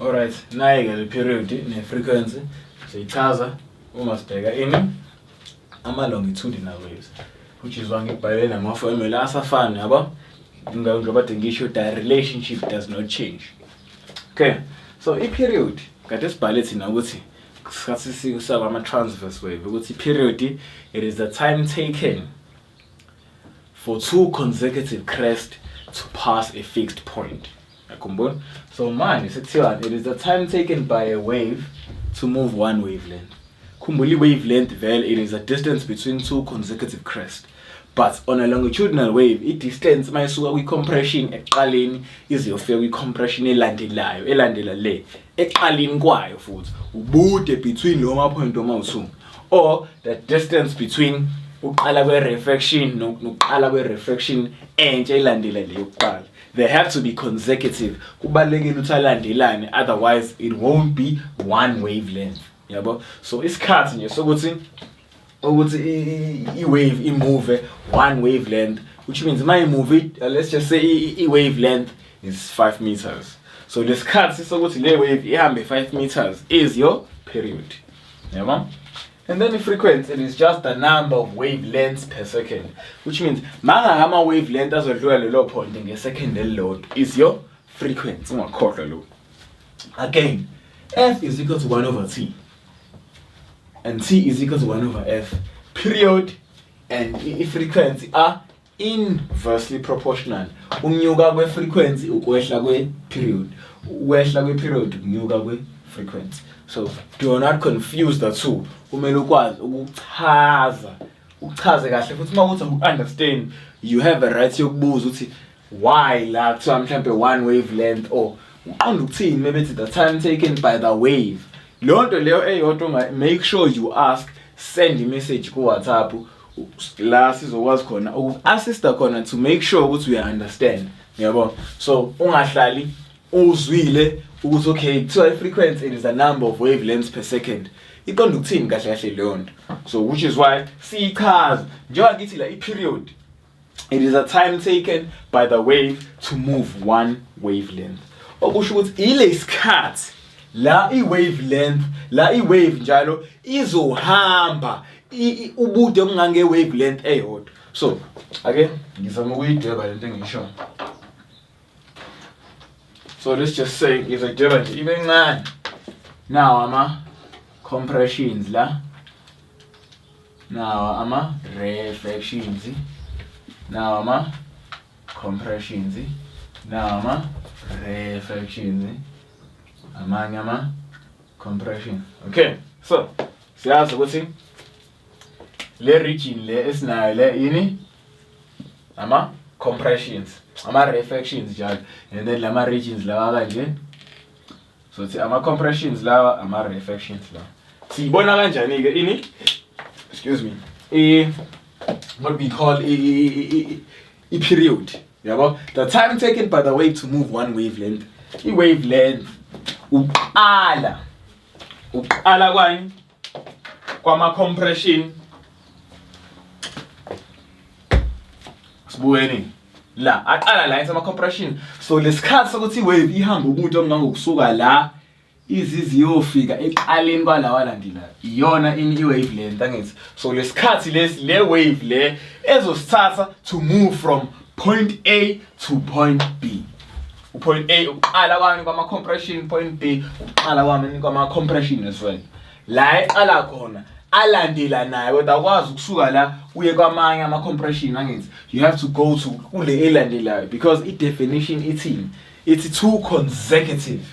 Alright, nayi-ke le period ne-frequency siyichaza uma sibheka ini ama-longitudinal waves, which is ngibhale nama-formula asafana yabo, njengoba ngisho the relationship does not change. Okay, so i-period kade sibhale thina ukuthi sikhathi sikusaba ama-transverse wave ukuthi i-period it is the time taken for two consecutive crests to pass a fixed point. So manje sekuthiwa it is the time taken by a wave to move one wavelength. Khumbula wavelength vele it is a distance between two consecutive crests. But on a longitudinal wave, i-distance mayisuka kwi-compression eqaleni ize yofika kwi-compression elandela le eqaleni kwayo futhi ubude between lo ma-point oma-2 or the distance between uqala kwe-refraction nokuqala kwe-refraction entsha elandela le yokuqala. They have to be consecutive. Kubalulekile ukuthi alandelane, otherwise it won't be one wavelength. Yabo? So isikhathi nje sokuthi i-wave imove one wavelength, which means my move it, let's just say i-wavelength is 5 meters. So lesikhathi sokuthi le wave ihambe 5 meters is your period. Yabo? And then the frequency, it is just the number of wavelengths per second, which means mangahama wavelength azodlula lelo point nge-second elilodwa is your frequency. Ungakhohlwa lo. Again, F is equal to 1 over T. And T is equal to 1 over F. Period and frequency are inversely proportional. Unyuka kwe frequency ukwehla kwe period. Ukwehla kwe period unyuka kwe frequency. So do not confuse the two. Kumele ukwazi ukuchaze kahle futhi mawuthi understand, you have a right yokubuza ukuthi why la kuthiwa mhlambe one wavelength or uqonda ukuthini maybe the time taken by the wave. Lonto leyo eyodwa make sure you ask, send a message ku WhatsApp la sizokwazi khona uku-assista khona to make sure ukuthi we understand. Yabo? So ungahlali uzwile ukuthi okay kuthiwa frequency it is a number of wavelengths per second. Iqonda ukuthini kahle kahle leyo nto. So which is why siyichaza njengoba ngithi la i-period it is a time taken by the wave to move one wavelength. Okusho ukuthi ile isikhathi la i-wavelength, la i-wave njalo izohamba ubude obungange wavelength eyodwa. So ake ngizama ukuyidweba lento engisho. So let's just say izodweba nje ibe ncane. Now ama compressions la. Now ama refractions. Now ama compressions. Now ama refractions. Amanye ama compression. Okay, so siyazi ukuthi le region le esinayo le yini ama compressions, ama refractions njalo, and then lama regions lawa kanje. So it's ama compressions lawa, ama refractions lawa. Sibona kanjani ke ini? Excuse me. What we call a period. Yabo? The time taken by the wave to move one wavelength. I wavelength uqala kwani kwama compression sibuyeni la aqala la isama compression. So lesikhathi sokuthi wave ihamba umuntu ongangokusuka la iziziyofika eqaleni kwalawa landelayo iyona ini wavelength angithi. So lesikhathi le wave le ezosithatha to move from point A to point B. Point A uqala kwani kwama compression, point B uqala kwami kwama compression as well. La eqala khona alandela naye kodwa akwazi ukusuka la uye kwamanye ama compression angithi. You have to go to kule elandelayo because I definition ithini? It's two consecutive.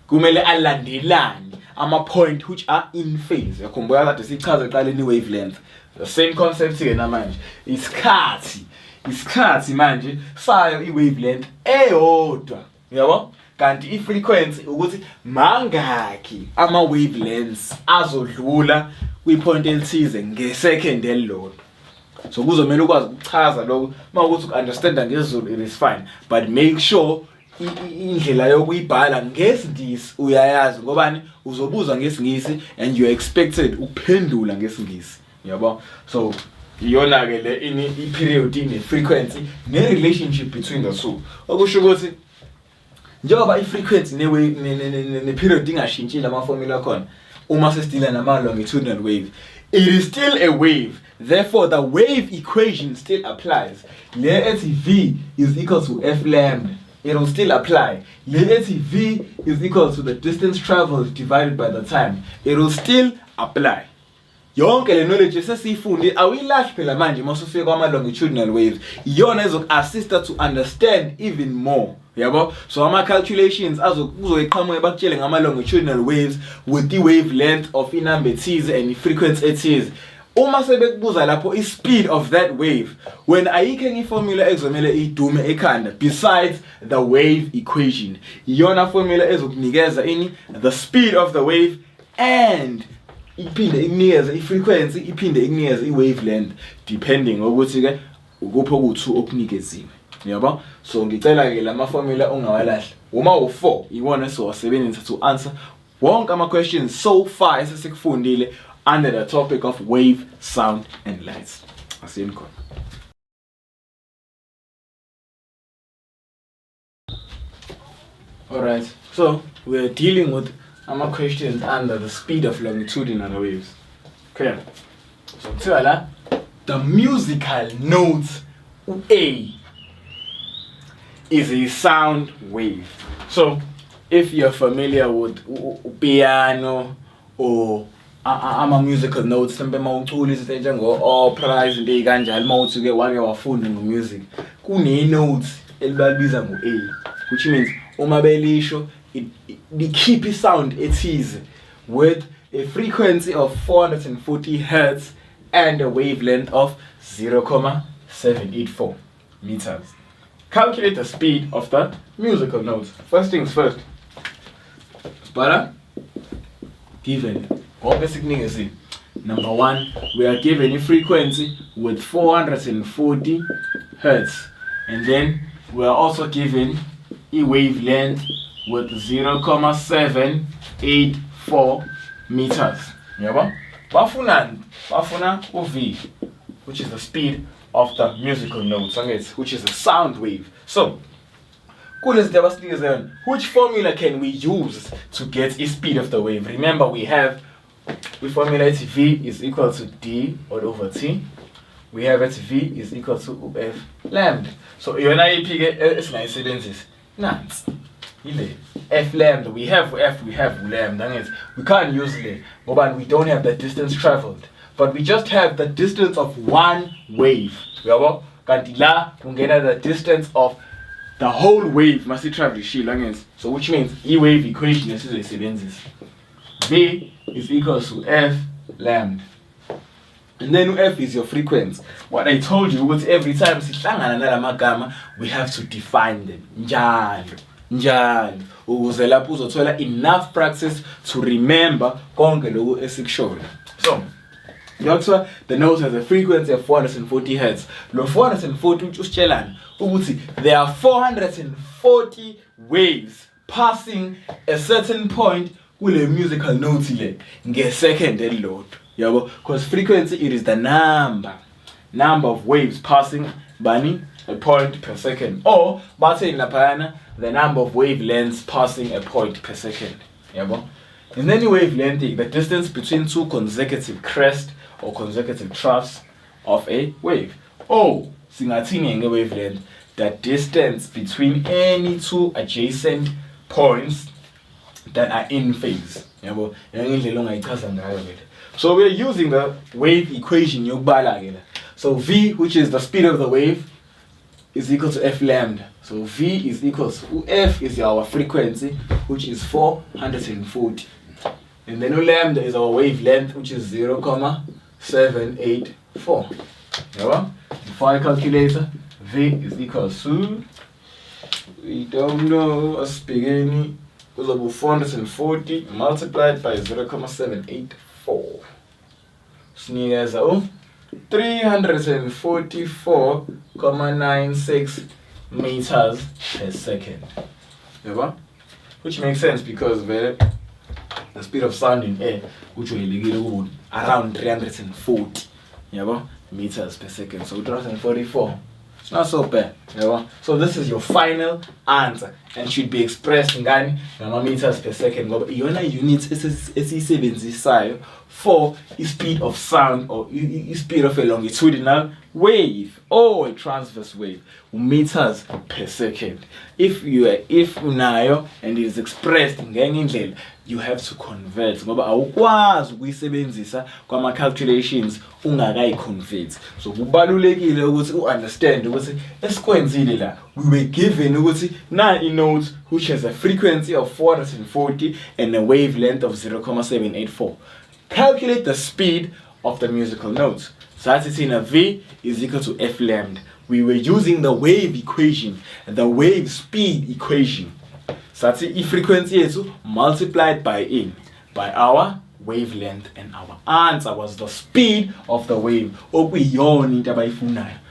Kumele alandelane ama point which are in phase. Yakhumbula kade sichaza eqaleni wavelength. The same concept ke namanje. Isikhathi manje sayo i-wavelength eyodwa. Yabo? Kanti i-frequency ukuthi mangaki ama wavelengths azodlula kwi-point elithize nge-second elilodwa. So kuzomela ukwazi ukuchaza lokho mawukuthi uku-understanda ngesiZulu it is fine, but make sure indlela yokuyibhala ngesingisi uyayazi ngobani uzobuza ngesingisi and you are expected ukuphendula ngesingisi. Yabo? So iyona ke le i-period ne frequency ne relationship between the two. Okusho ukuthi njengoba i-frequency ne-period ingashintshile ama-formula khona uma sesidila nama-longitudinal wave, it is still a wave. Therefore, the wave equation still applies. Le ethi V is equal to F lambda. It will still apply. Le ethi V is equal to the distance traveled divided by the time. It will still apply. Yonke le knowledge esesiyifunde awuyilahli phela manje masufika kwama-longitudinal waves. Iyona ezoku-assista to understand even more. Yabo? So ama-calculations kuzoyiqhamuka bakutshele ngama-longitudinal waves with the wavelength of inumber ethize and i-frequency ethize. Uma sebekubuza lapho i-speed of that wave, when ayikho enye formula ekuzomela idume ekhanda besides the wave equation. Iyona formula ezokunikeza the speed of the wave and iphinde ikunikeze i-frequency, iphinde ikunikeze i-wavelength depending ukuthi ke ukuphi okuthu okunikeziwe. Yabo? So ngicela ke lama formula ungawalahli. Uma u4 iwona esowasebenzisa to answer wonke ama questions so far esesikufundile under the topic of wave, sound and lights. Asiyeni khona. Alright, so we are dealing with questions under the speed of longitudinal waves. Okay. So the musical note A is a sound wave. So if you're familiar with piano or ama musical notes, sembe mawucula izinto njengo opera izinto ezikanjalo mawuthi ke wake wafunda ngomusic, kune note elibabiza ngo-A, which means uma belisho they keep a sound ethize with a frequency of 440 Hz and a wavelength of 0.784 meters. Calculate the speed of the musical notes. First things first. Spara, given. Number one, we are given a frequency with 440 Hz, and then we are also given a wavelength with 0.784 meters. Yabo? Bafuna V, which is the speed of the musical notes, which is a sound wave. So, which formula can we use to get a speed of the wave? Remember, we formulate V is equal to D over T. We have it V is equal to F lambda. So, F lambda, we have lambda. We can't use le, but we don't have the distance traveled. But we just have the distance of one wave. So the distance of the whole wave must travel. So which means E wave equation is V is equal to F lambda. And then F is your frequency. What I told you was every time we have to define them. Njalo. Ukuze lapho uzothola enough practice to remember konke lokho esikushoyo. So, the note has a frequency of 440 Hz. Lo 440 usitshelana ukuthi there are 440 waves passing a certain point kule musical note le ngesecond elilodwa. Yabo, because frequency it is the number of waves passing a point per second, or bathe laphana the number of wavelengths passing a point per second. Yabo? In any wavelength, the distance between two consecutive crests or consecutive troughs of a wave. Oh, singathini nge wavelength, the distance between any two adjacent points that are in phase. Yabo? So we're using the wave equation yokubala. So V, which is the speed of the wave, is equal to F lambda. So V is equal to F is our frequency, which is 440. And then lambda is our wavelength, which is 0.784. Yeah? Before I calculator, V is equal to, we don't know, as beginning, was about 440 multiplied by 0.784. Sneakers are 344.96 meters per second. Yeah? Which makes sense because the speed of sound in air, which will around 340 meters per second. So 344 It's not so bad. So this is your final answer and should be expressed in meters per second. Iyona units esiyisebenzisayo for speed of sound or speed of a longitudinal wave or a transverse wave. Meters per second. If unayo and it is expressed ngenye indlela, you have to convert ngoba awukwazi ukuyisebenzisa kwama calculations ungakayi-convert. So kubalulekile ukuthi u-understand ukuthi esikwenzile la, we were given ukuthi na i-note which has a frequency of 440 and a wavelength of 0.784. Calculate the speed of the musical note. So that's it in a V is equal to F lambda. We were using the wave equation, the wave speed equation. So that's the frequency multiplied by our wavelength, and our answer was the speed of the wave.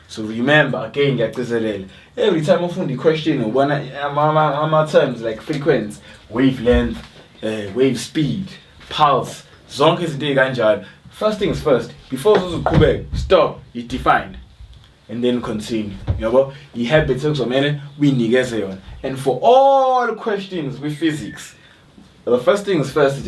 So remember again, every time I find the question, one terms like frequency, wavelength, wave speed, pulse, zonke izinto kanjalo. First things first, before stop, you define. And then continue. You have better we negate. And for all questions with physics, the first things first,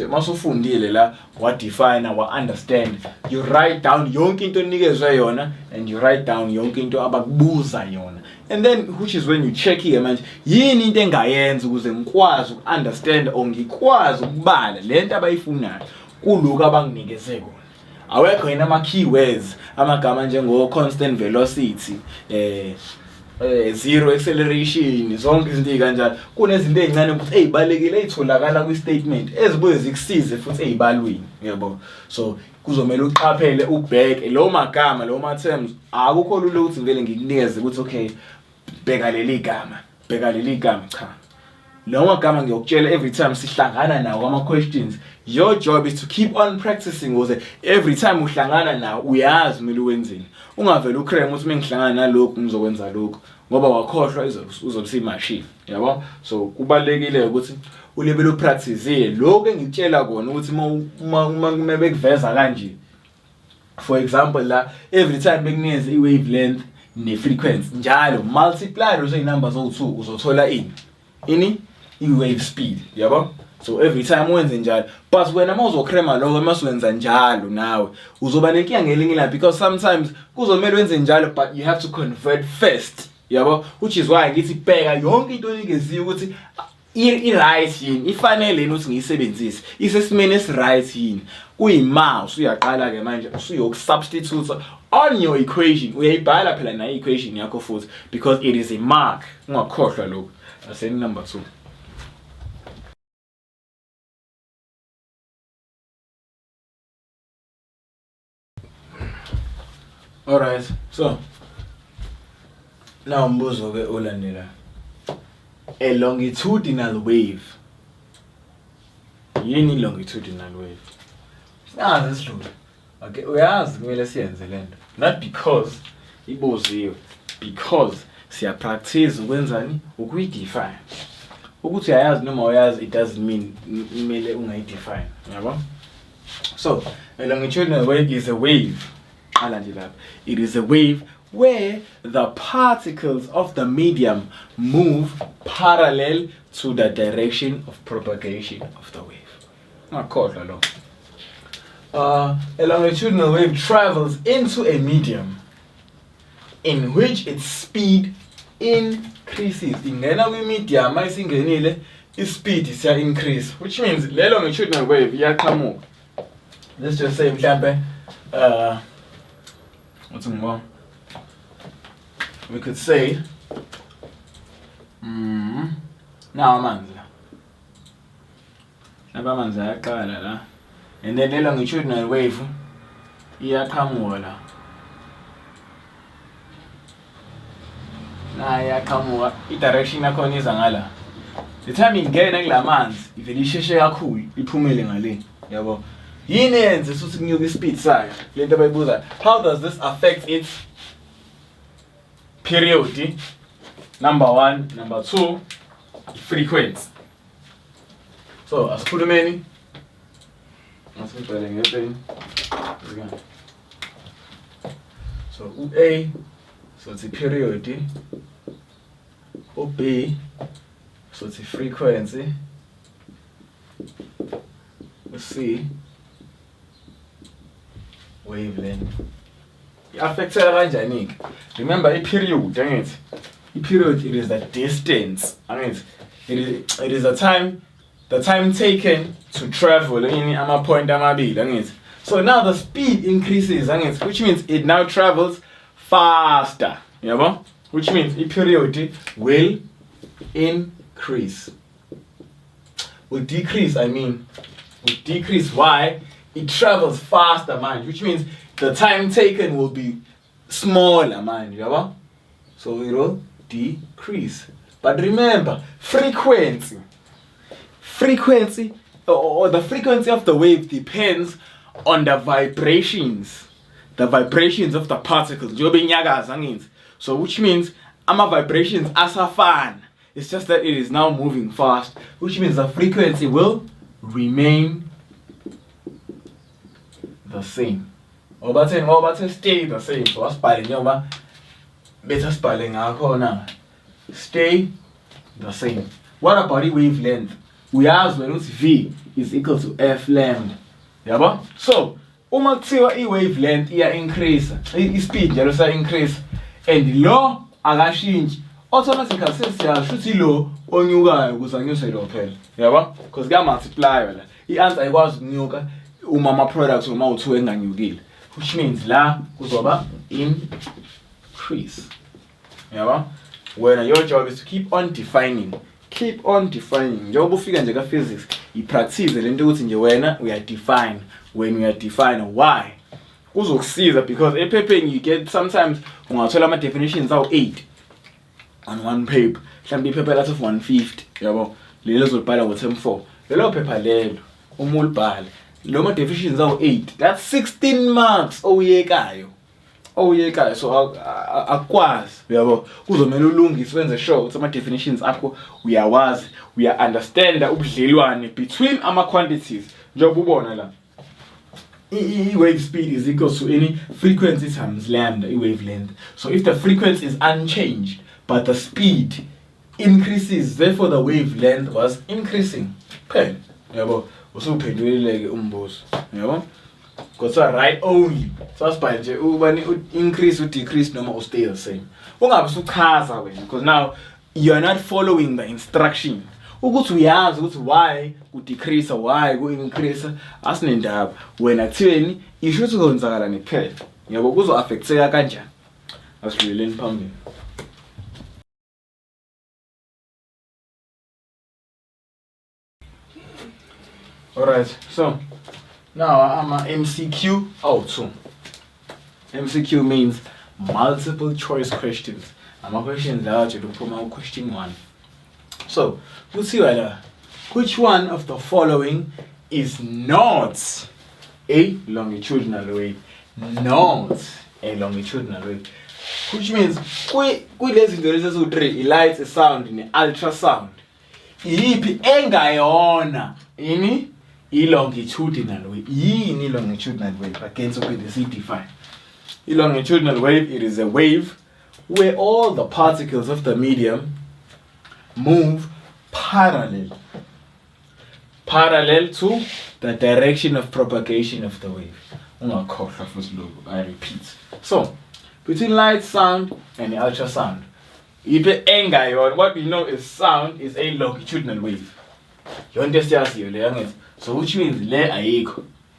what define and what understand. You write down yonke into nikezwe yona and you write down yonke into abakubuza yona. And then which is when you check here manje yini into engayenza ukuze ngikwazi ukunderstand or ngikwazi ukubala lento abayifunayo kuloko abanginikeze kona. Awekho yena ama keywords amagama njengo constant velocity, zero acceleration, zonke izinto kanjalo. Kunezinto ezincane ukuthi ezibalekile ezitholakala kwi statement ezibuye zikusize futhi ezibalweni, yabo. So kuzomela uqaphele ubheke lo magama lo ma terms akukho lula ukuthi ngivele ngikunikeze ukuthi okay bheka leli gama cha. Lo magama ngiyokutshela every time sihlangana nawo ama questions. Your job is to keep on practicing ukuze every time uhlangana nawo uyazi kumele wenzeni. Ungavela ukrema ukuthi mengihlangana nalokho ngizokwenza lokho ngoba wakhohlwa uzobe machine, yabo. So kubalekile ukuthi ulebele upractice lokho engitshela kona ukuthi uma bekuveza kanje. For example la every time bekunikeze i-wavelength ne-frequency njalo multiply those numbers owu2 uzothola i-wave speed, yabo. So every time wenze njalo, but wena mawuzokrema lokho masuwenza njalo nawe uzoba nenkinga ngelinye la, because sometimes kuzomela wenze njalo but you have to convert first, yabo. Which is why ngithi bheka yonke into onikeziwe ukuthi i-right yini, ifanele yini ukuthi ngiyisebenzise, isesimeni esi-right yini. Kuyima usuyaqala ke manje usuyokusubstitute on your equation, uyayibhala phela na equation yakho futhi because it is a mark. Ungakhohlwa lokho. Aseni number 2. Alright, so now mbuzo ke olandela. A longitudinal wave. Yini longitudinal wave? Singazi sidlule. Okay, uyazi kumele siyenze lento. Not because ibuziwe, because siya practice ukwenzani ukuyidefine. Ukuthi uyayazi noma uyazi it doesn't mean kumele ungayidefine, yabo? So, a longitudinal wave is a wave. It is a wave where the particles of the medium move parallel to the direction of propagation of the wave. A longitudinal wave travels into a medium in which its speed increases. Ingena kwi medium mayisingenile speed is increase, which means le longitudinal wave iyaqhamuka. Let's just say mhlambe we could say now amanzi ayaqala la, and then le longitudinal wave iyaqhamuka la, iyaqhamuka i-direction yakhona iza ngala. The time ingena kulamanzi ivele isheshe kakhulu iphumele ngale, yabo. Yini yenze ukuthi kunyuke ispeed sayo lento abayibuza. How does this affect its period? Number 1, number 2, frequency. So asikhulumeni so A so it's a period. B, so it's a frequency. C, wavelength. Affected kanjani? Remember a period, dang it. A period, it is the distance. It is the time taken to travel in a point amabili. So now the speed increases, which means it now travels faster. Which means a period will increase. Will decrease, will decrease. Why? It travels faster, man. Which means the time taken will be smaller, man. So it will decrease. But remember, frequency or the frequency of the wave depends on the vibrations of the particles. So which means vibrations asafan. It's just that it is now moving fast, which means the frequency will remain the same. But stay the same. So what's better spelling now. Stay the same. What about the wavelength? We have when V is equal to F lambda. So wavelength increase, speed increase, and low change. Automatically since low onyukayo kuzanyuse lo phela. Because kuya multiply la. I-answer ayikwazi ukunyuka uma products uma u2 enganyukile. Which means la kuzoba increase. When your job is to keep on defining. Njengoba ufika nje ka physics, i-practice lento ukuthi nje wena define. When we are defining why kuzokusiza, because ephepheni you get sometimes ungathola ama definitions awu 8 on one paper. Mhlawumbe iphepha lathi of 150, lelo zolibhala ngo-term 4. Lelo phepha lelo uma ulibhala noma definitions awu 8, that's 16 marks oyekayo. So akwazi, kuzomela ulungise wenze sure ukuthi ama definitions akho uyawazi, understand ubudlelwane between ama quantities. Njengoba ubona la, wave speed is equal to any frequency times lambda, wavelength. So if the frequency is unchanged but the speed increases, therefore the wavelength was increasing. Okay, usuphendulile umbuzo. Because right only. So that's by increase or decrease noma stay the same. Because now you are not following the instruction. Ukuthi uyazi ukuthi why ku decrease why ku increase asinendaba wena kutheni isho ukuthi kwenzakala nephela. Kuzo affecteka kanjani? Asidluleni phambili. Alright, so now I'm a MCQ out. MCQ means multiple choice questions. I'm a question large to put my question 1. So, we'll see which one of the following is not a longitudinal wave. Not a longitudinal wave. Which means, light, a sound, in ultrasound. Ipi engayona ini longitudinal wave. Yini longitudinal wave. Again, so the C-define. A longitudinal wave, it is a wave where all the particles of the medium move parallel to the direction of propagation of the wave. I repeat. So, between light, sound, and ultrasound, what we know is sound is a longitudinal wave. You understand? So, which means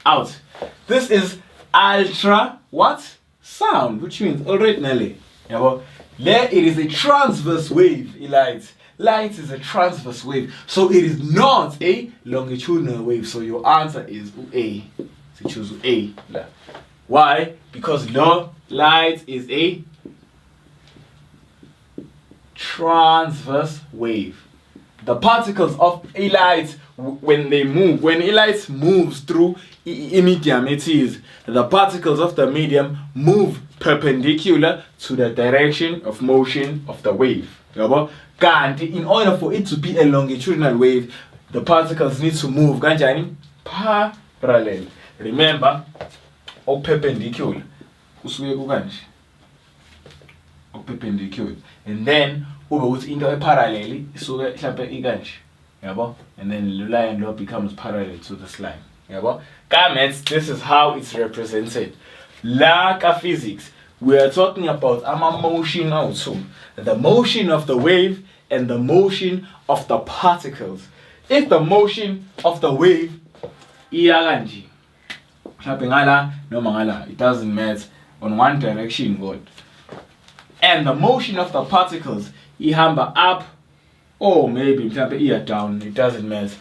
out. This is ultra what? Sound, which means already it is a transverse wave. Light is a transverse wave, so it is not a longitudinal wave. So your answer is A. So choose A. Why? Because light is a transverse wave. The particles of a light, when a light moves through any diameters, the particles of the medium move perpendicular to the direction of motion of the wave. In order for it to be a longitudinal wave, the particles need to move parallel. Remember, or perpendicular. perpendicular, and then ube ukuthi into parallel isuke mhlawumbe ikanje, yabo, and then the line law becomes parallel to this line, yabo. Maths, this is how it's represented. Like a physics, we are talking about motion also, the motion of the wave and the motion of the particles. If the motion of the wave iya kanje, it doesn't matter, on one direction God, and the motion of the particles ihamba up or maybe iya down, it doesn't matter,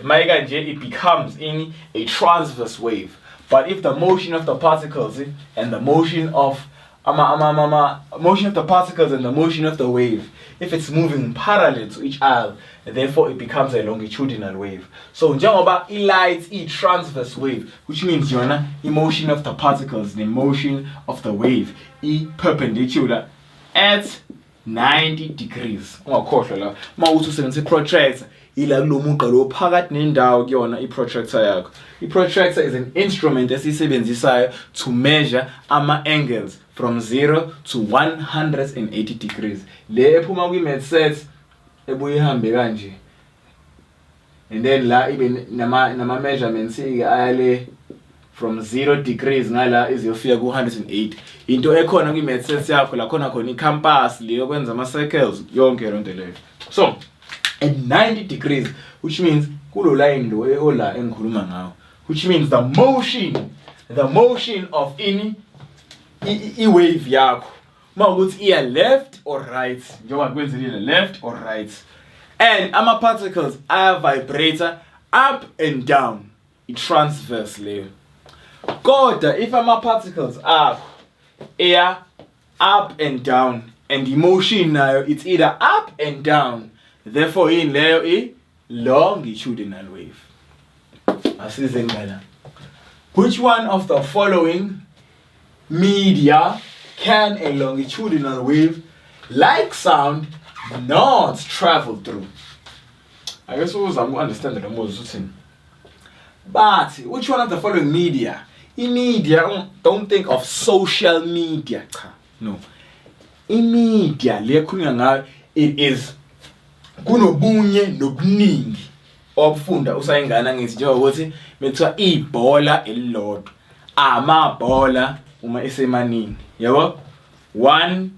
it becomes in a transverse wave. But if the motion of the particles and the motion of motion of the particles and the motion of the wave, if it's moving parallel to each other, therefore it becomes a longitudinal wave. So njengoba light transverse wave, which means yona motion of the particles, the motion of the wave perpendicular at 90 degrees. Ungakhohlwa la mawuthi usebenzisa protractor ila kulomugqa lo phakathi nendawo kuyona iprotractor yakho. Iprotractor is an instrument esisebenzisayo to measure ama-angles from 0 to 180 degrees. Le ephuma kwi-med set ebuye ihambe kanje, and then la ibe nama measurements ayale from 0 degrees ngala iziyofika ku-180. Into ekhona kwi-med set yakho la khona i-compass le yokwenza ama-circles yonke lonto leyo. So at 90 degrees, which means kulo line lo eola engikhuluma ngawo, which means the motion of any wave yakho mawukuthi iya left or right, njengoba kwenzile left or right, and ama particles aya vibrator up and down, i-transverse leyo. Kodwa if ama particles akho air up and down, and the motion nayo it's either up and down, therefore in leyo longitudinal wave. Asize ngala. Which one of the following media can a longitudinal wave like sound not travel through? I guess we will understand the most. But which one of the following media? In media, don't think of social media. No. In media, it is kunobunye nobuningi obufunda usayingana ngithi njengoba ukuthi methiwa ibhola elilodwa, amabhola uma esemaningi, yabo, one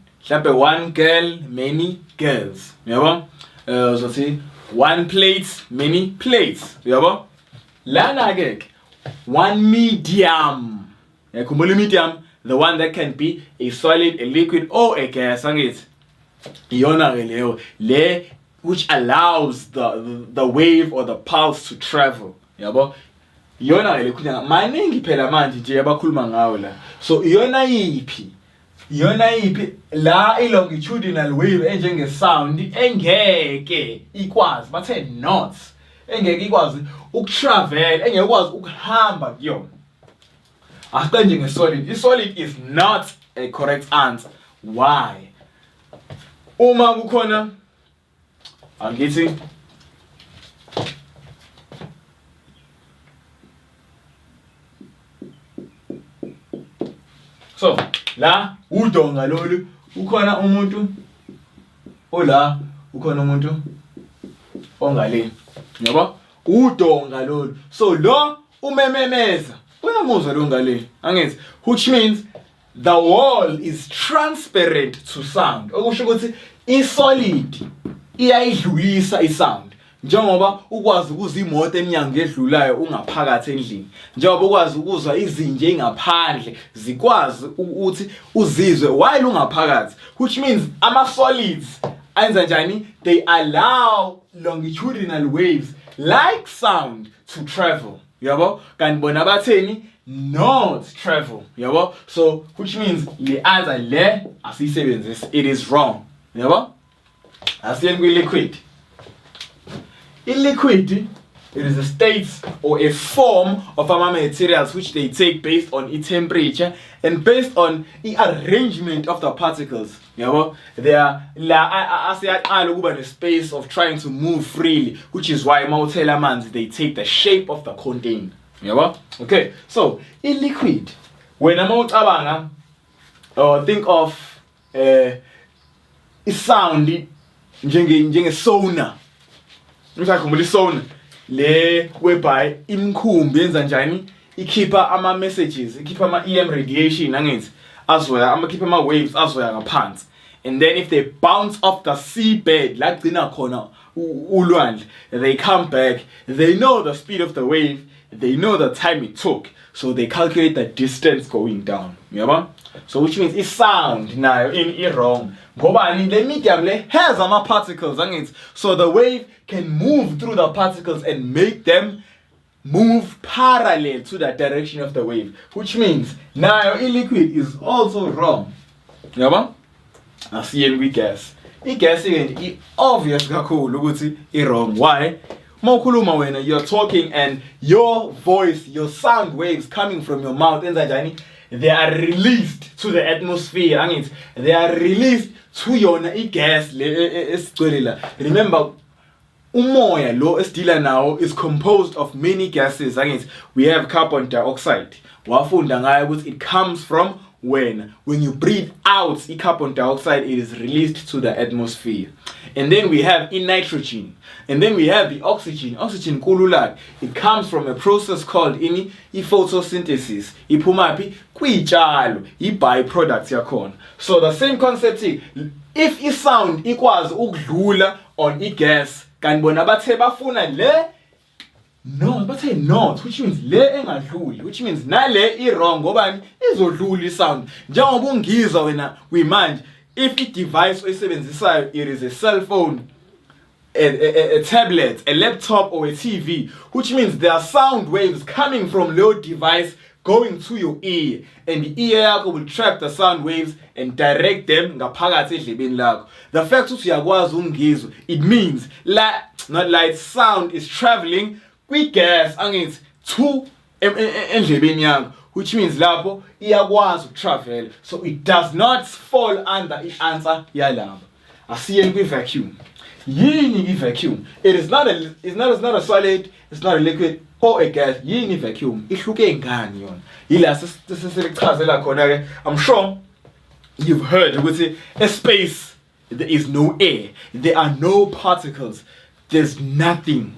girl many girls, yabo, uzothi one plate many plates, yabo. Lana ke one medium, yakhumbula medium, the one that can be a solid, a liquid or a gas, angithi iyona ke leyo le which allows the wave or the pulse to travel, yabo. Iyona ke lekhulunyanga maningi phela manje nje abakhuluma ngawo la. So iyona yipi la longitudinal wave enjenge sound engeke ikwazi, bathe not, engeke ikwazi ukutravel, engeke ikwazi ukuhamba kuyona. After njenge solid, i-solid is not a correct answer. Why? Uma kukhona angithi so la udonga lolu ukhona umuntu ola, ukhona umuntu ongale, yabo, udonga lolu. So lo umememeza uyamuzwa lo ngale, angithi, which means the wall is transparent to sound. Okusho ukuthi i-solid iyayidlulisa i-sound, njengoba ukwazi ukuzwa imoto eminyango edlulayo ungaphakathi endlini, njengoba ukwazi ukuzwa izinje ingaphandle zikwazi ukuthi uzizwe while ungaphakathi, which means ama-solids enza njani, they allow longitudinal waves like sound to travel, yabo, kanti bona batheni not travel, yabo. So which means the answer le asisebenzisi, it is wrong, yabo. Asiyeni kwi-liquid. In-liquid, it is a state or a form of materials which they take based on its temperature and based on the arrangement of the particles. Yabo, they are a space of trying to move freely, which is why mawuthela they take the shape of the container. Yabo? Okay, so in liquid, when amount abanga, think of isound njenge sonar. Usakhumbula isona le whereby imkhumbi yenza njani ikhipha ama messages, ikhipha ama EM radiation angithi azoya amakhipha ama waves azoya ngaphansi, and then if they bounce off the seabed la gcina khona ulwandle, they come back, they know the speed of the wave, they know the time it took, so they calculate the distance going down. Uyabona? So which means isound nayo in wrong ngoba le medium le has ama particles angithi, so the wave can move through the particles and make them move parallel to the direction of the wave, which means nayo liquid is also wrong. Uyabona? Asiyeni kwi-gas. I-gas ke obvious kakhulu ukuthi i-wrong. Why? Mawukhuluma wena, you're talking and your voice, your sound waves coming from your mouth enza njani, they are released to the atmosphere angithi, they are released to yona i-gas le esigcwele la. Remember, umoya lo esidila nawo is composed of many gases angithi. We have carbon dioxide. Wafunda ngayo ukuthi it comes from when you breathe out carbon dioxide, it is released to the atmosphere. And then we have nitrogen, and then we have the oxygen. Oxygen kulula, it comes from a process called photosynthesis. Iphumapi kwitshalo, i-byproducts yakhona. So the same concept, if sound equals ukudlula on gas, kanti bona bathe bafuna le no, but say not, which means le engadluli, which means nale i-wrong ngobani izodlula isound. Njengoba ungizwa wena kwimanje, if i-device oyisebenzisayo it is a cell phone, a tablet, a laptop or a TV, which means there are sound waves coming from your device going to your ear, and the ear yakho will trap the sound waves and direct them ngaphakathi edlebeni lakho. The fact ukuthi uyakwazi ungizwa, it means not like sound is traveling gas angithi to endlebeni yakho, which means lapho iyakwazi travel, so it does not fall under i-answer yalabo. Asiyeni kwi-vacuum. Yini i-vacuum? It's not a solid, it's not a liquid or a gas. Yini i-vacuum? Ihluke ngani yona? Yila sesichazela khona ke. I'm sure you've heard ukuthi a space there is no air, there are no particles, there's nothing.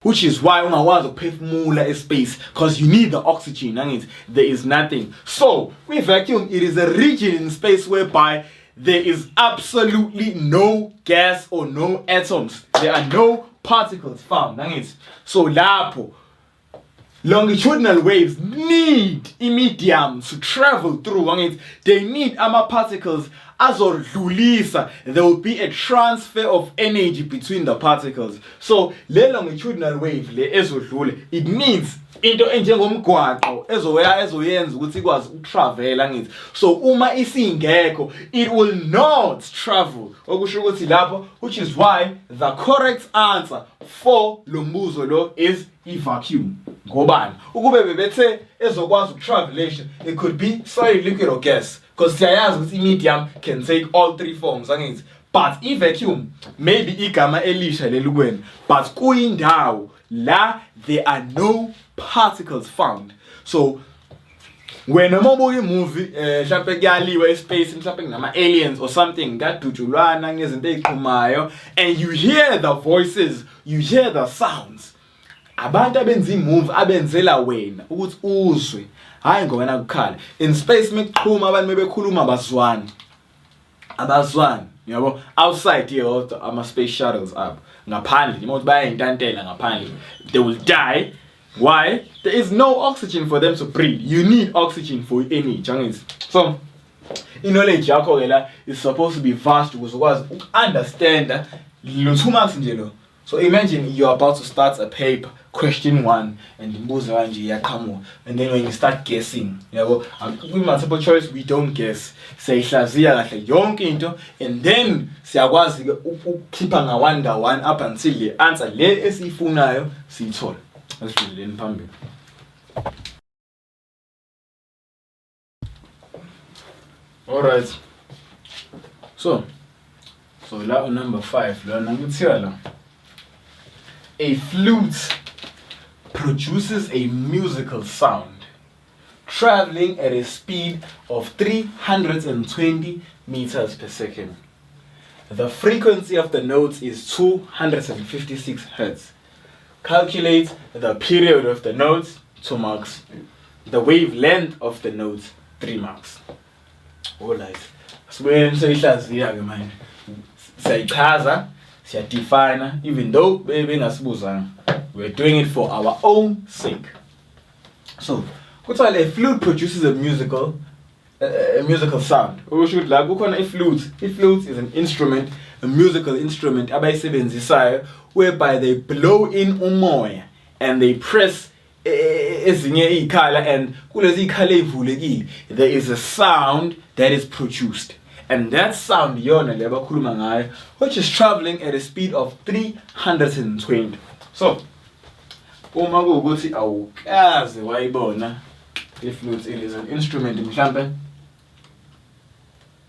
Which is why ungakwazi ukuphefumula space, because you need the oxygen and there is nothing. So with vacuum, it is a region in space whereby there is absolutely no gas or no atoms. There are no particles found. So lapho longitudinal waves need a medium to travel through. They need particles azodlulisa. There will be a transfer of energy between the particles. So le longitudinal wave le ezodlule, it needs into enjengomgwaqo ezoyenza ukuthi ikwazi ukutravel ngithi. So uma isingekho, it will not travel. Okusho ukuthi lapho, which is why the correct answer for lo mbuzo lo is i-vacuum. Ngobani? Ukube bebethe ezokwazi ukutravelation, it could be solid, liquid or gas. Because siyayazi ukuthi medium can take all three forms angithi. But i-vacuum maybe igama elisha lelukweni, but kuyindawo la there are no particles found. So when a mobile movie mhlambe kuyaliwa space mhlambe kunama aliens or something kadujulwana ngezinto ezixhumayo, and you hear the voices, you hear the sounds, abantu abenza imove abenzela wena ukuthi uzwe, hayi ngowena kukhala. In space mekuxhuma abantu mebekhuluma abazwani yabo. Outside here ama space shuttles up ngaphandle nje ukuthi bayayintantela ngaphandle, they will die. Why? There is no oxygen for them to breathe. You need oxygen for any jungies. So knowledge yakho ke la is supposed to be vast because ukwazi understand lo 2 marks nje lo. So imagine you're about to start a paper, question 1, and imbuzo kanje iyaqhamuka, and then when you start guessing, yabo, with multiple choice we don't guess. Siyahlaziya kahle yonke into, and then siyakwazi ukukhipha nga 1 up until the answer le esifunayo siyithola. Asifundele phambili. All right. So la number 5 la ngikuthiya la. A flute produces a musical sound traveling at a speed of 320 meters per second. The frequency of the notes is 256 hertz. Calculate the period of the notes, 2 marks. The wavelength of the notes, 3 marks. Alright. Sibuye siyihlaziya ke manje. Siyayichaza, siyadefine, even though bengasibuzanga. We're doing it for our own sake. So, kuthiwa a flute produces a musical sound. Okusho la kukhona i-flute. I-flute is an instrument, a musical instrument abayisebenzisayo whereby they blow in umoya and they press ezinye ikhala, and kulezi ikhala ezivulekile there is a sound that is produced, and that sound yona le bakhuluma ngayo, which is traveling at a speed of 320. So uma kuwukuthi awukaze wayibona i-flute, it is an instrument mhlambe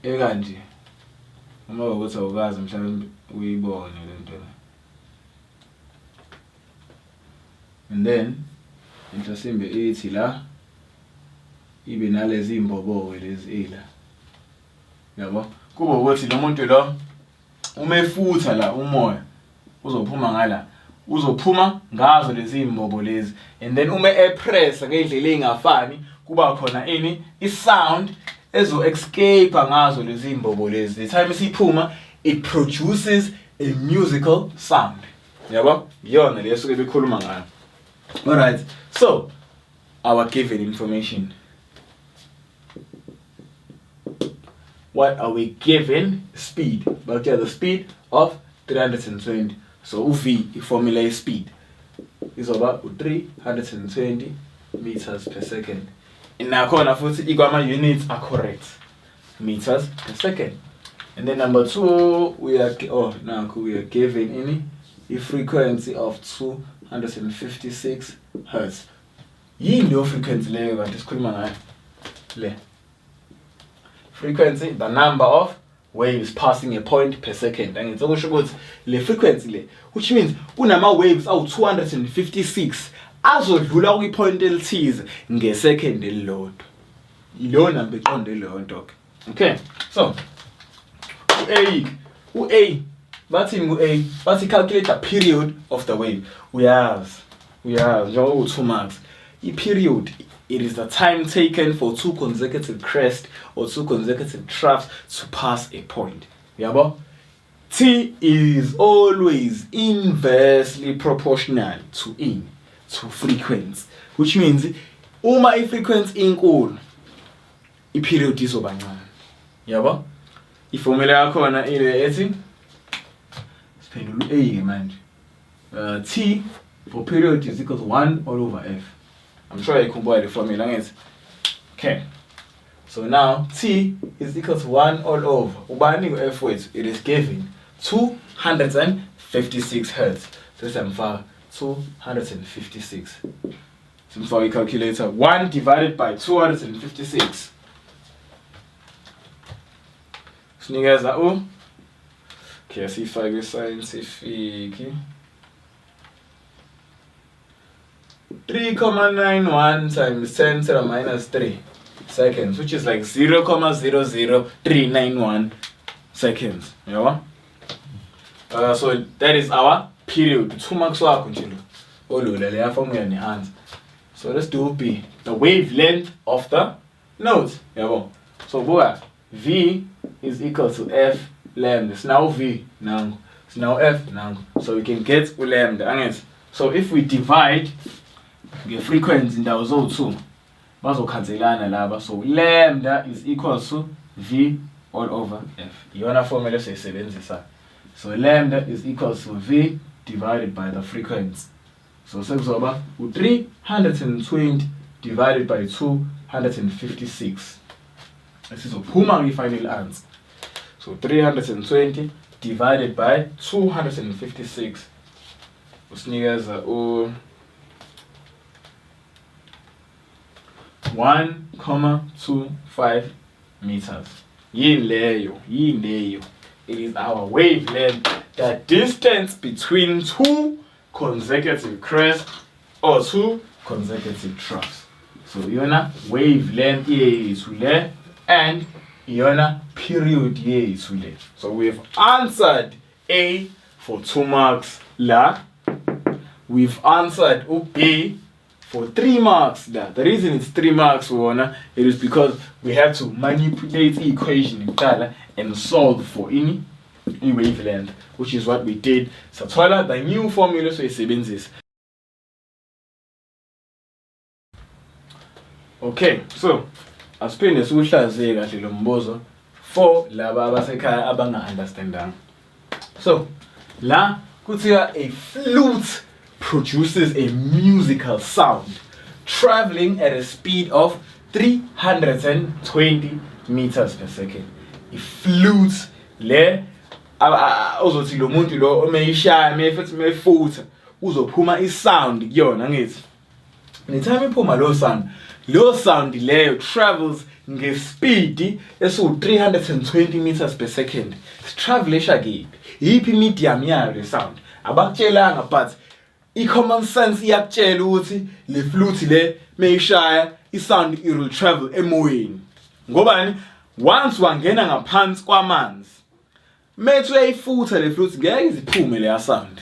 ekanje, uma kuwukuthi awukaze mhlambe uyibone lento, and then inhlasimbe ithi la ibe nalezi imbobowe lezi ila, yabo kuba ukuthi lo muntu lo uma efutha la umoya uzophuma ngala, uzophuma ngazo lezi imbobo lezi, and then uma epress ngendlela engafani kuba khona ini i-sound ezo escape ngazo lezi imbobo lezi. The time isiphuma it produces a musical sound, yabo yona leso ke bekhuluma ngayo. Alright, so our given information. What are we given? Speed. But the speed of 320. So V, formula is speed, is about 320 meters per second. In our corner, igama units are correct. Meters per second. And then number 2, we are given a frequency of 256 hertz. Yini lo frequency leyo kanti sikhuluma ngayo le? Frequency, the number of waves passing a point per second. And it's okusho ukuthi le frequency le, which means kunama waves awu 256 azodlula kwi-point elithize ngesecond elilodwa. Ilo number eqonde leyo nto. Okay, so u-A bathini ku-A, bathi calculate the period of the wave. Uyazi njengoba u2 marks. I-period, it is the time taken for 2 consecutive crests or 2 consecutive troughs to pass a point. Yabo? T is always inversely proportional to frequency, which means uma i-frequency inkulu, i-period izoba ncane. Yabo? Iformula yakhona ile ethi siphendula A manje. T for period is equal to 1 all over F. I'm sure you can buy the formula, guys. Okay. So now T is equal to 1 all over. Ubani F weight, it is given 256 hertz. So it's 256. So for a calculator, 1 divided by 256. So you guys are oh. Okay, see if I go scientific. 3,91 times 10 to the minus 3 seconds, which is like 0,00391 seconds. You know? So that is our period. 2 marks wakho nje lo. Olula le formula ni hands. So let's do B, the wavelength of the note. Yabo. So buka V is equal to F lambda. It's now V nangu. It's now F nangu. So we can get lambda. So if we divide the frequency indawo zo2 bazokhanzelana laba, so lambda is equal to V all over F. Iyona formula siyisebenzisa. So lambda is equal to V divided by the frequency. So sekuzoba 320 divided by 256. This is a Puma final answer. So 320 divided by 256. Usinikeza 1,25 meters. Yini leyo. It is our wavelength, the distance between 2 consecutive crests or 2 consecutive troughs. So iyona wavelength yethu le and iyona period yethu le. So we've answered A for 2 marks la. We've answered B for 3 marks la. The reason it's 3 marks it is because we have to manipulate the equation in Tala and solve for any wavelength, which is what we did. So the new formula so is. Okay, so asiphinde siwuhlaziye kahle lo mbuzo for laba abasekhaya abanga understandang. So la kuthiwa a flute produces a musical sound traveling at a speed of 320 meters per second. A flute le uzothi lo muntu lo omeyishaya mefutha uzophuma isound kuyona ngithi. Nithami iphuma lo sound leyo travels ngespeed esu 320 meters per second. Travelesha kephi? Yipi medium yayo le sound? Abakutshelanga but i-common sense iyakutshela ukuthi le flute le meyishaya i-sound it will travel emoyeni. Ngobani? Once wangena ngaphansi kwamanzi methu uyayifutha le flute ngeke iziphume le sound.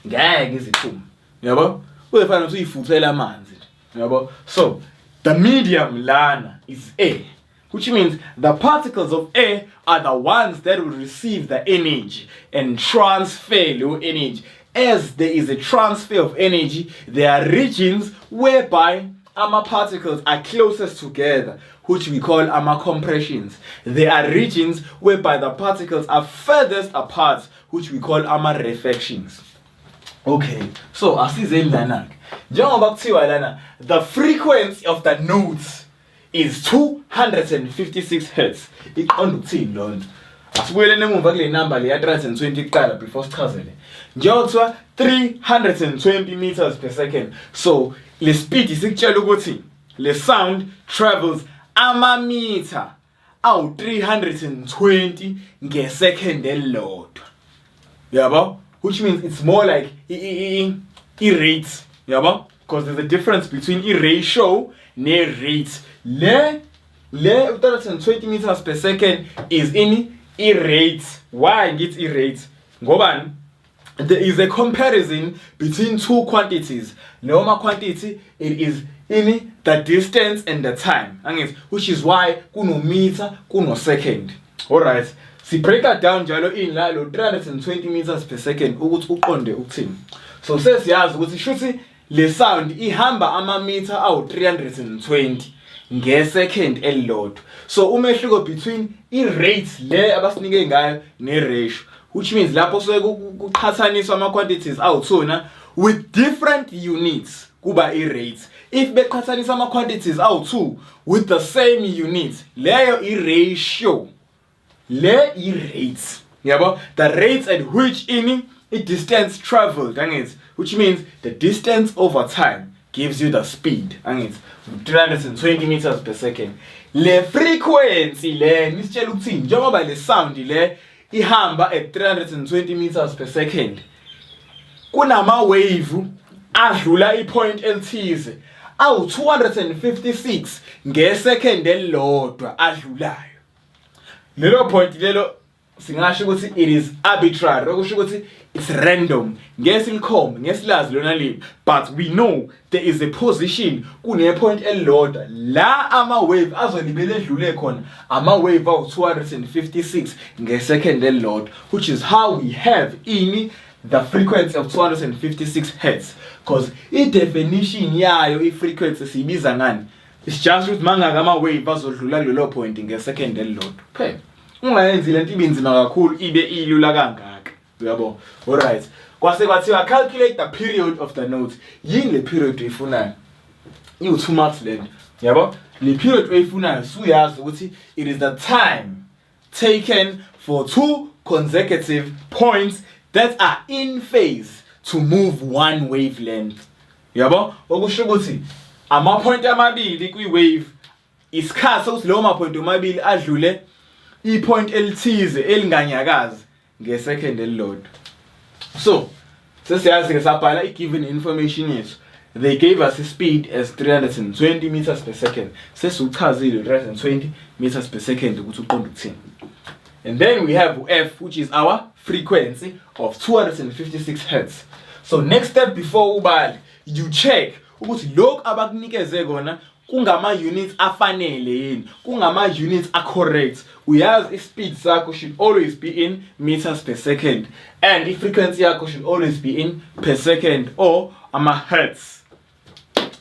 Ngeke iziphume. Yabo? Uyafana ukuthi uyifuthela amanzi. Yabo? So the medium lana is air, which means the particles of air are the ones that will receive the energy and transfer low energy. As there is a transfer of energy, there are regions whereby particles are closest together, which we call compressions. There are regions whereby the particles are furthest apart, which we call refractions. Okay, so asizeni lana. Njengoba kuthiwa lana, the frequency of the notes is 256 Hz. Iqonda ukuthini lo nto? Asibuyeleni emuva kule number le 320 kuqala before sichazele. Njengoba kuthiwa 320 meters per second. So le speed isikutshela ukuthi le sound travels amameter awu 320 ngesecond elilodwa. Yabo? Which means it's more like rate. Yabo? Because there's a difference between ratio ne rate. Le 320 meters per second is in rate. Why it's rate? Ngobani? There is a comparison between two quantities. Noma quantity it is in the distance and the time. Which is why kuno meter, kuno second. Alright. Si break it down jalo in la lo 320 meters per second ukuthi uqonde ukuthini. So sesiyazi ukuthi shuthi le sound ihamba amameter awu 320 ngesecond elilodwa. So umehluko between rate le abasinike ngayo ne ratio, which means lapho soke kuqhathaniswa ama quantities awu2 with different units kuba rate. If beqhathanisa ama quantities awu2 with the same units, leyo ratio. Le rates. Yabo? The rates at which distance traveled, which means the distance over time gives you the speed. 320 meters per second. Le frequency le nisitshela ukuthi njengoba le sound le ihamba at 320 meters per second. Kunama wave adlula ipoint elithize awu 256 ngesecond elilodwa adlulayo. Lelo point lelo singasho ukuthi it is arbitrary, okusho ukuthi it's random. Ngesilcom, ngesilazi lona libi, but we know there is a position kune point elilodwa la ama wave azolibele edlule khona ama wave awu 256 ngesecond elilodwa, which is how we have the frequency of 256 Hz, because definition yayo frequency sibiza ngani. It's just ukuthi mangaka ama wave azodlula kulelo point ngesecond elilodwa. Phela ungayenzi lento ibinzima kakhulu ibe ilula kangaka. Uyabo? Alright. Kwase kwathiwa calculate the period of the note. Yini le period oyifunayo? You 2 marks lento. Yabo? Le period oyifunayo suyazi ukuthi it is the time taken for 2 consecutive points that are in phase to move one wavelength. Yabo? Okusho ukuthi ama point amabili kwi wave isikhathi sokuthi lo ma point amabili adlule point elithize elinganyakazi ngesecond elilodwa. So sesiyazi ngesabhala given information yethu they gave us a speed as 320 meters per second. Sesichazile 320 meters per second ukuthi uqonda ukuthini. And then we have f, which is our frequency of 256 hertz. So next step before ubali, you check ukuthi lokhu abakunikeze kona kungama units afanele yini, kungama units are correct. Uyazi speed sakho should always be in meters per second, and the frequency yakho should always be in per second or ama hertz.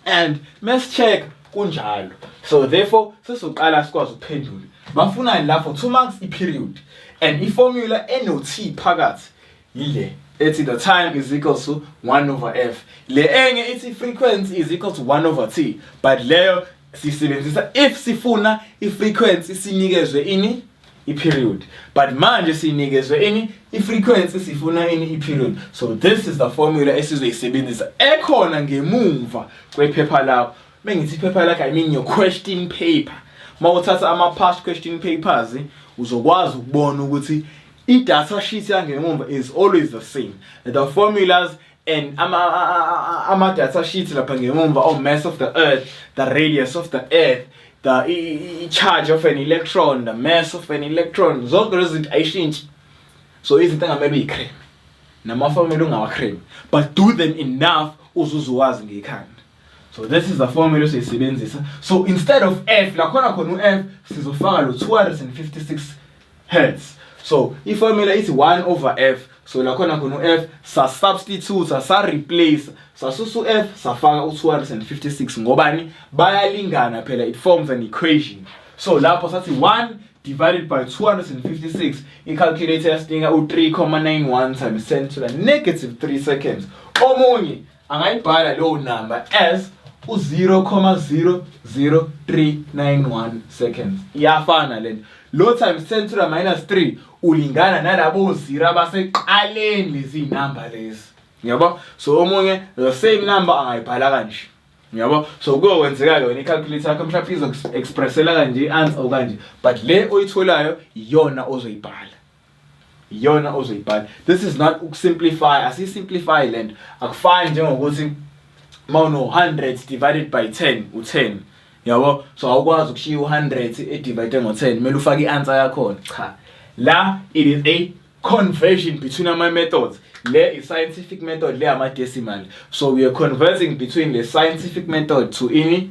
And let's check kunjalo. So therefore sesoqala sikwazi ukuphendula. Bafuna la for 2 marks i-period, and i-formula eno-t phakathi yile ethi the time is equal to 1 over f. Le enye ithi frequency is equal to 1 over t, but leyo sisebenzisa if sifuna i-frequency sinikezwe ini i-period, but manje sinikezwe ini i-frequency sifuna ini i-period. So this is the formula esizoyisebenzisa ekhona ngemuva kwephepha lakho. Mengithi iphepha lakho I mean your question paper. Mawuthatha ama past question papers uzokwazi ukubona ukuthi i-data sheet yangemumva is always the same. The formulas and ama data sheets lapha ngemumva, or mass of the earth, the radius of the earth, the charge of an electron, the mass of an electron, zonke lezi zinto ayishintshi. So izinto engamele uyikreme nama formula ungawakreme, but do them enough uzuwazi ngekhanda. So this is the formula siyisebenzisa. So instead of f la khona f sizofaka lo 256 hertz. So i-formula is 1 over f. So la khona f sa substitute sa replace sasusu f safaka u256 ngobani bayalingana phela, it forms an equation. So lapho sathi 1 divided by 256, i-calculator yasidinga u3.91 times 10 to the negative 3 seconds. Omunye angayibhala low number as u0.00391 seconds. Iyafana lento. Low times 10 to the minus 3 ulingana nalabo zero abaseqaleni lezi number lezi. Yabo? So omunye the same number angayibhala kanje. Yabo? So kuyokwenzeka yona i-calculator yakho mhlawumbe izo-expressela kanje i-answer okanje, but le oyitholayo iyona ozoyibhala. Iyona ozoyibhala. This is not simplify, asi-simplify lento. Akufani njengokuthi mawuno 100 divided by 10 u10. Yabo? So awukwazi ukushiya u100 divide ngo10, kumele ufake i-answer yakho. Cha. La it is a conversion between my methods. Le is scientific method, le ama decimal. So we are converting between the scientific method to any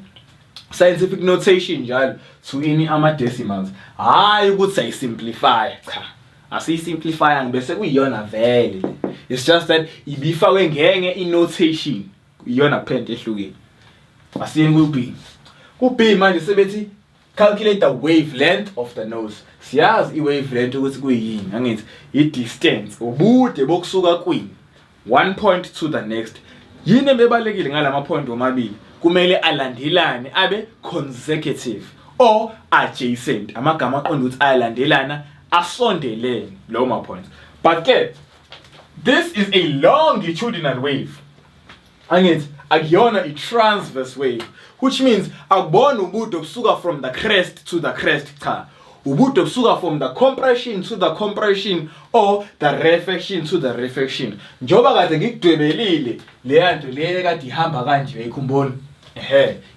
scientific notation njalo to any ama decimals. Hayi ukuthi I simplify. Cha. Asi-simplify ngibese kuyiyona vele. It's just that ibifakwe ngenge i-notation. Iyona pent ehlukile. Asiyeni ku-B. Ku-B manje sebethi calculate the wavelength of the nose. Siyazi i-wavelength ukuthi kuyini. Angithi i-distance, ubude bokusuka kwini, one point to the next. Yini ebalekile ngalama point omabili? Kumele alandelane abe consecutive or adjacent. Amagama aqonda ukuthi ayalandelana asondelene lawo ma points. But ke this is a longitudinal wave. Angithi akuyona i-transverse wave, which means akubona ubude obusuka from the crest to the crest. Cha, ubude obusuka from the compression to the compression or the reflection to the reflection. Njoba kade ngikudwebelile le nto le kade ihamba kanje uyayikhumbula.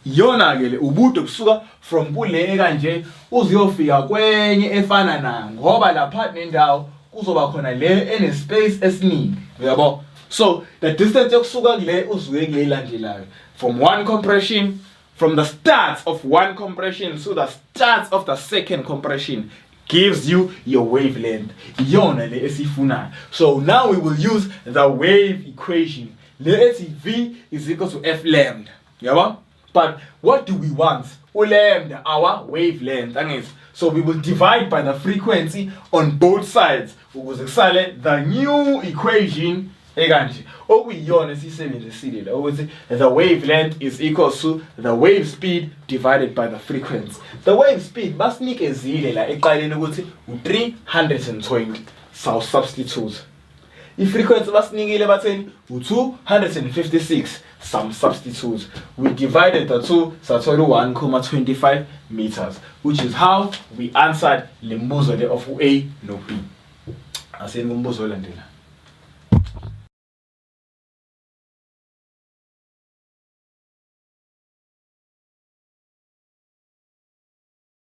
Iyona ke le ubude obusuka from kule kanje uziyofika kwenye efana nayo, ngoba lapha nendawo kuzoba khona le ene space esiningi. Uyabo? So the distance yokusuka kule uzuye kule landelayo, from one compression, from the start of one compression to the start of the second compression, gives you your wavelength. Iyona le esifunayo. So now we will use the wave equation. Le ethi V is equal to F lambda. Yabo? But what do we want? Lambda, our wavelength. So we will divide by the frequency on both sides. Ukuze kusale the new equation ekanje. Okuyiyona esisebenzisile ukuthi the wavelength is equal to the wave speed divided by the frequency. The wave speed basinikezile la eqaleni ukuthi u320. So substitute. I-frequency basinikile batheni u256. Some substitutes. We divided the two, sathola 1.25 meters, which is how we answered le mbuzo le of A no B. Asiyeni kumbuzo olandela.